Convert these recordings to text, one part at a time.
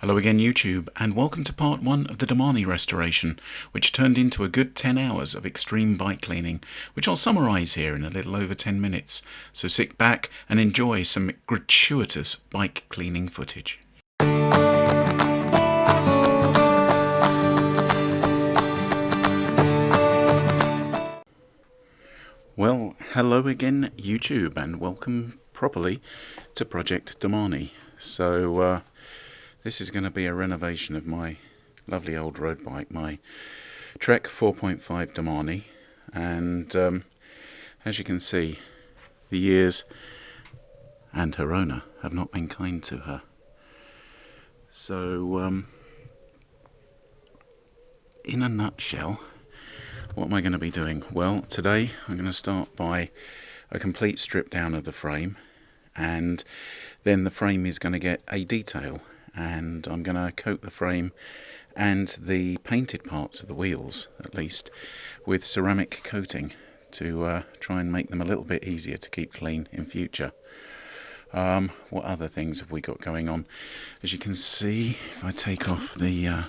Hello again YouTube, and welcome to part 1 of the Domane restoration, which turned into a good 10 hours of extreme bike cleaning, which I'll summarise here in a little over 10 minutes, so sit back and enjoy some gratuitous bike cleaning footage. Well, hello again YouTube, and welcome properly to Project Domane. So, this is going to be a renovation of my lovely old road bike, my Trek 4.5 Domane, and as you can see, the years and her owner have not been kind to her. So, in a nutshell, what am I going to be doing? Well, today I'm going to start by a complete strip down of the frame, and then the frame is going to get a detail. And I'm going to coat the frame and the painted parts of the wheels, at least, with ceramic coating to try and make them a little bit easier to keep clean in future. What other things have we got going on? As you can see, if I take off that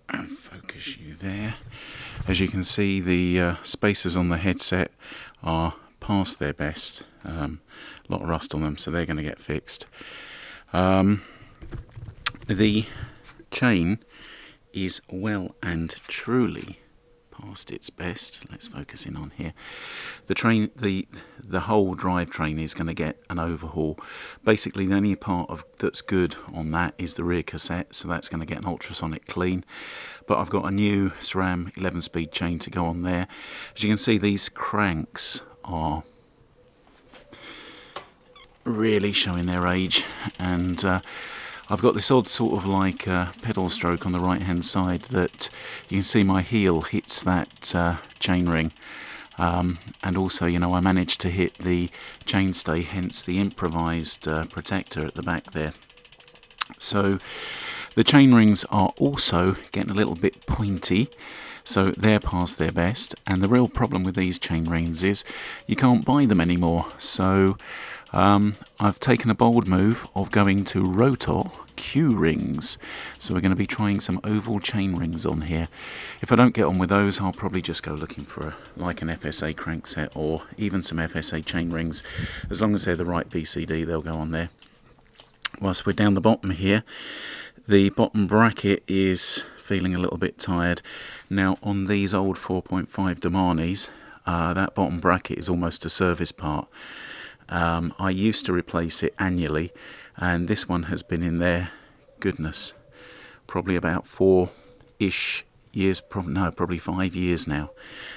and focus you there, as you can see, the spacers on the headset are past their best. A lot of rust on them, so they're going to get fixed. The chain is well and truly past its best. Let's focus in on here. The whole drivetrain is going to get an overhaul. Basically, the only part that's good on that is the rear cassette, so that's going to get an ultrasonic clean. But I've got a new SRAM 11-speed chain to go on there. As you can see, these cranks are really showing their age, and I've got this odd sort of like pedal stroke on the right hand side that you can see my heel hits that chainring, and also, you know, I managed to hit the chainstay, hence the improvised protector at the back there. So the chainrings are also getting a little bit pointy, so they're past their best, and the real problem with these chainrings is you can't buy them anymore. So I've taken a bold move of going to Rotor Q rings, so we're going to be trying some oval chain rings on here. If I don't get on with those, I'll probably just go looking for like an FSA crankset or even some FSA chain rings. As long as they're the right BCD, they'll go on there. Whilst we're down the bottom here, the bottom bracket is feeling a little bit tired. Now on these old 4.5 Domanes, that bottom bracket is almost a service part. I used to replace it annually, and this one has been in there, goodness, probably about 4-ish years, probably 5 years now.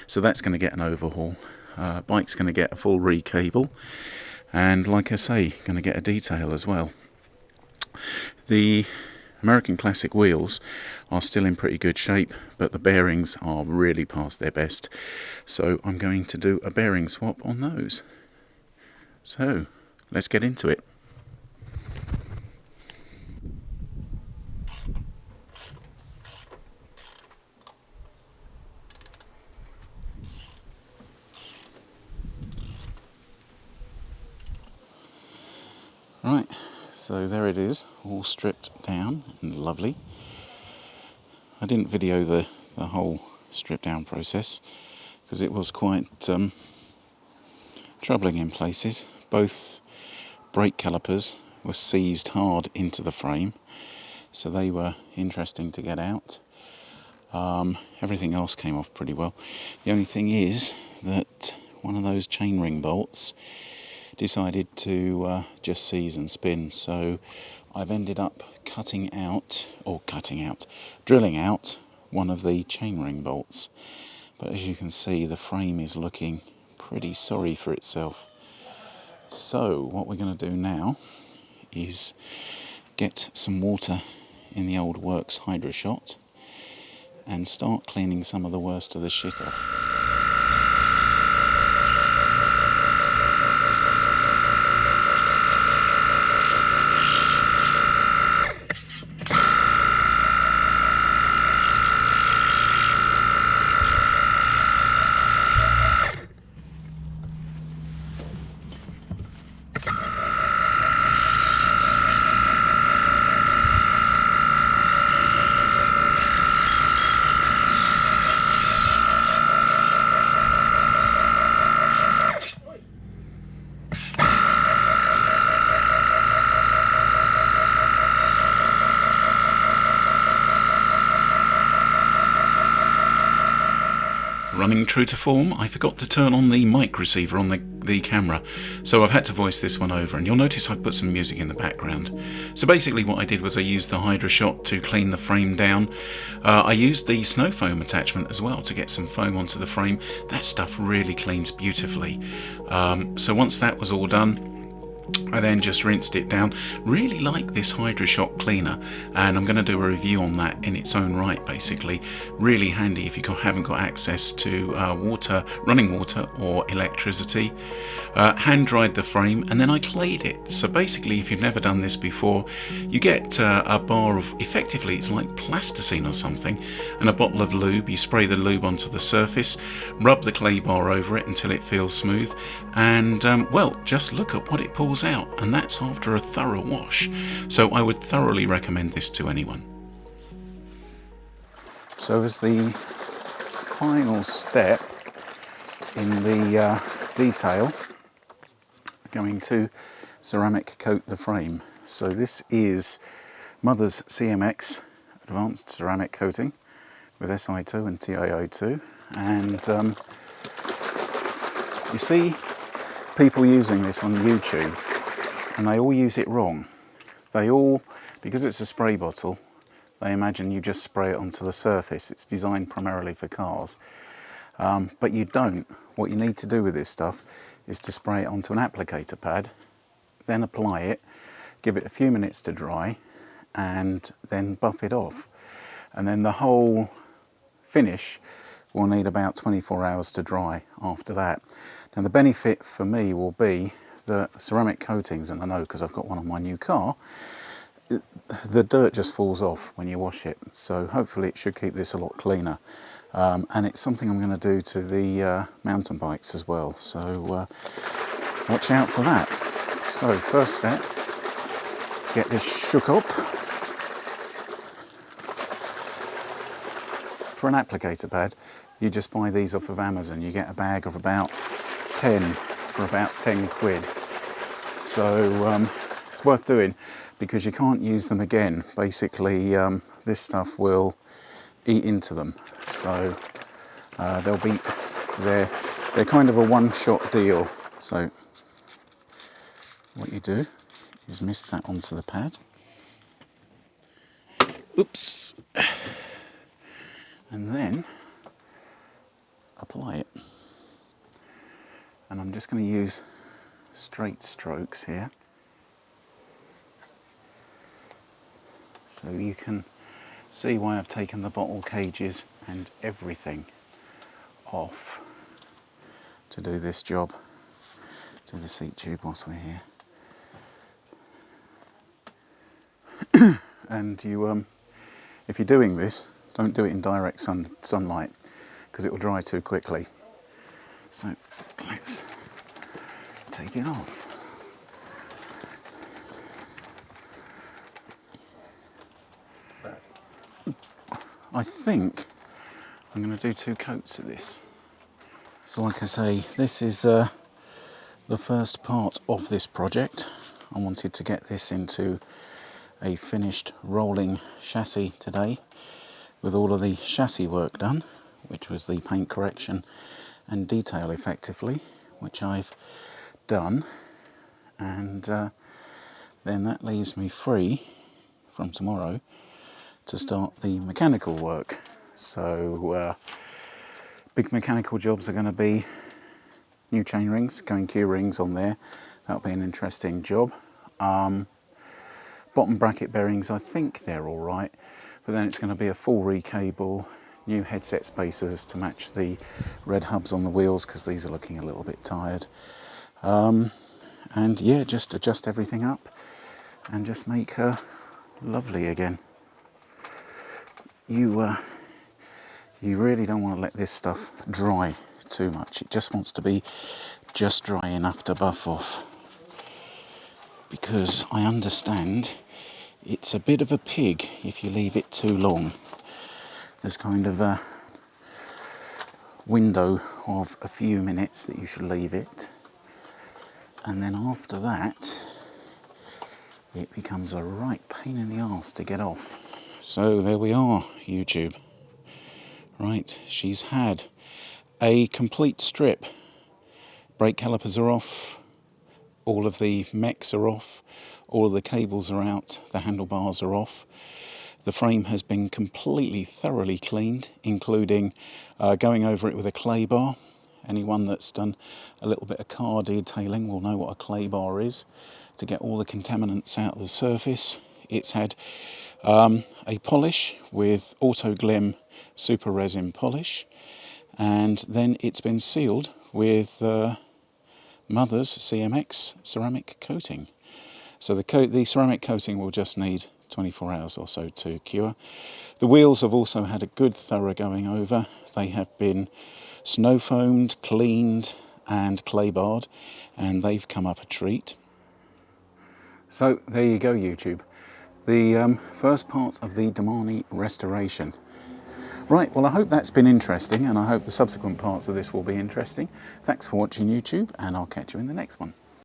So that's going to get an overhaul. Bike's going to get a full re-cable, and like I say, going to get a detail as well. The American Classic wheels are still in pretty good shape, but the bearings are really past their best. So I'm going to do a bearing swap on those. So, let's get into it. Right, so there it is, all stripped down and lovely. I didn't video the whole strip down process because it was quite troubling in places. Both brake calipers were seized hard into the frame, so they were interesting to get out. Everything else came off pretty well. The only thing is that one of those chainring bolts decided to just seize and spin, so I've ended up drilling out one of the chainring bolts. But as you can see, the frame is looking pretty sorry for itself. So what we're going to do now is get some water in the old Worx Hydroshot and start cleaning some of the worst of the shit off. Running true to form, I forgot to turn on the mic receiver on the camera, so I've had to voice this one over, and you'll notice I've put some music in the background. So basically what I did was I used the Hydroshot to clean the frame down. I used the snow foam attachment as well to get some foam onto the frame. That stuff really cleans beautifully. So once that was all done, I then just rinsed it down. Really like this Hydroshot cleaner, and I'm going to do a review on that in its own right. Basically really handy if you haven't got access to running water or electricity. Hand dried the frame and then I clayed it. So basically, if you've never done this before, you get a bar of, effectively it's like plasticine or something, and a bottle of lube. You spray the lube onto the surface, rub the clay bar over it until it feels smooth, and well, just look at what it pulls out, and that's after a thorough wash. So I would thoroughly recommend this to anyone. So as the final step in the detail, going to ceramic coat the frame. So this is Mother's CMX Advanced Ceramic Coating with Si2 and TiO2, and you see people using this on YouTube, and they all use it wrong. They all, because it's a spray bottle, they imagine you just spray it onto the surface. It's designed primarily for cars, but you don't. What you need to do with this stuff is to spray it onto an applicator pad, then apply it, give it a few minutes to dry, and then buff it off. And then the whole finish will need about 24 hours to dry after that. Now the benefit for me will be that ceramic coatings, and I know because I've got one on my new car, the dirt just falls off when you wash it. So hopefully it should keep this a lot cleaner. And it's something I'm going to do to the mountain bikes as well. So watch out for that. So first step, get this shook up. For an applicator pad, you just buy these off of Amazon. You get a bag of about 10 for about 10 quid. So it's worth doing because you can't use them again. Basically, this stuff will eat into them. So they're kind of a one-shot deal. So what you do is mist that onto the pad. Oops. And then apply it. And I'm just going to use straight strokes here, so you can see why I've taken the bottle cages and everything off to do this job. Do the seat tube whilst we're here. And you, if you're doing this, don't do it in direct sunlight because it will dry too quickly. So let's take it off. I think I'm going to do 2 coats of this. So like I say, this is the first part of this project. I wanted to get this into a finished rolling chassis today with all of the chassis work done, which was the paint correction and detail effectively, which I've done, and then that leaves me free from tomorrow to start the mechanical work. So big mechanical jobs are going to be new chain rings, going Q rings on there. That'll be an interesting job. Bottom bracket bearings, I think they're all right, but then it's going to be a full recable, new headset spacers to match the red hubs on the wheels because these are looking a little bit tired. And yeah, just adjust everything up and just make her lovely again. You really don't want to let this stuff dry too much. It just wants to be just dry enough to buff off, because I understand it's a bit of a pig if you leave it too long. There's kind of a window of a few minutes that you should leave it, and then after that it becomes a right pain in the arse to get off. So there we are, YouTube. Right, she's had a complete strip. Brake calipers are off, all of the mechs are off, all of the cables are out, the handlebars are off. The frame has been completely thoroughly cleaned, including going over it with a clay bar. Anyone that's done a little bit of car detailing will know what a clay bar is, to get all the contaminants out of the surface. It's had a polish with Auto Glim super resin polish, and then it's been sealed with Mother's CMX ceramic coating. So the ceramic coating will just need 24 hours or so to cure. The wheels have also had a good thorough going over. They have been snow foamed, cleaned and clay barred, and they've come up a treat. So there you go, YouTube. The first part of the Domane restoration. Right, well I hope that's been interesting, and I hope the subsequent parts of this will be interesting. Thanks for watching, YouTube, and I'll catch you in the next one.